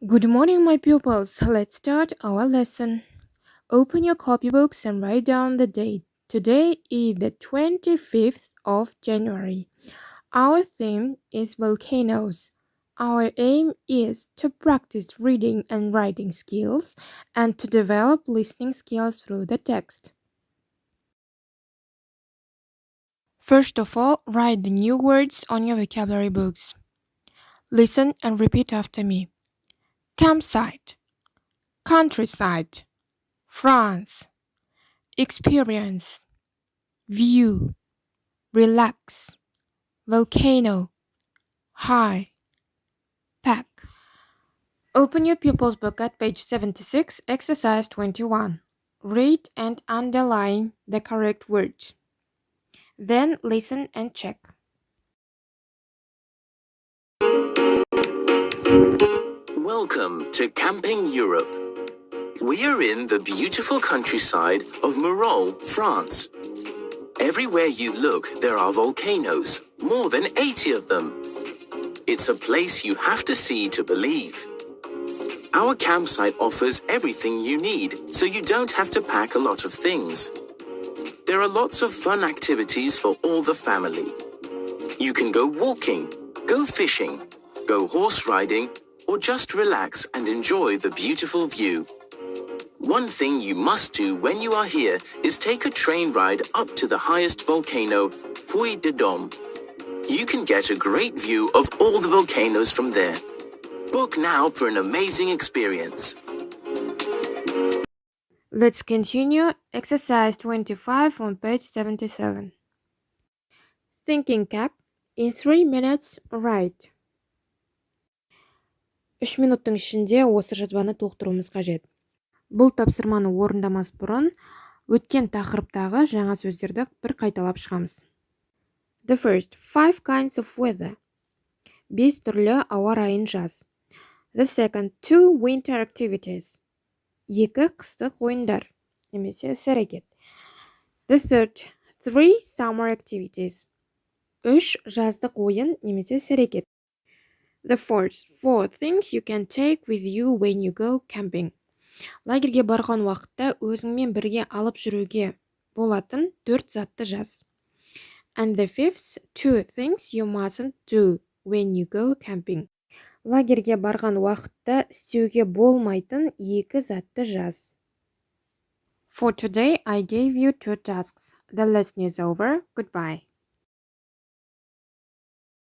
Good morning, my pupils. Let's start our lesson. Open your copybooks and write down the date. Today is the 25th of January. Our theme is volcanoes. Our aim is to practice reading and writing skills and to develop listening skills through the text. First of all, write the new words on your vocabulary books. Listen and repeat after me. Campsite, countryside, France, experience, view, relax, volcano, high, pack. Open your pupil's book at page 76, exercise 21. Read and underline the correct words. Then listen and check. Welcome to Camping Europe. We are in the beautiful countryside of Morol, France. Everywhere you look, there are volcanoes, more than 80 of them. It's a place you have to see to believe. Our campsite offers everything you need, so you don't have to pack a lot of things. There are lots of fun activities for all the family. You can go walking, go fishing, go horse riding, or just relax and enjoy the beautiful view. One thing you must do when you are here is take a train ride up to the highest volcano, Puy de Dôme. You can get a great view of all the volcanoes from there. Book now for an amazing experience. Let's continue exercise 25 on page 77. Thinking cap. In 3 minutes, write. 3 минуттың ішінде осы жазбаны толықтыруымыз қажет. Бұл тапсырманы орындамас бұрын өткен тақырыптағы жаңа сөздерді бір қайталап шығамыз. The first, 5 kinds of weather. 5 түрлі ауа райын жаз. The second, 2 winter activities. 2 қыстық ойындар немесе іс-әрекет. The third, 3 summer activities. 3 жаздық ойын немесе іс-әрекет. The fourth, 4 things you can take with you when you go camping. Лагерге барған уақытта өзіңмен бірге алып жүруге болатын 4 затты жаз. And the fifth, 2 things you mustn't do when you go camping. Лагерге барған уақытта істеуге болмайтын 2 затты жаз. For today, I gave you 2 tasks. The lesson is over. Goodbye.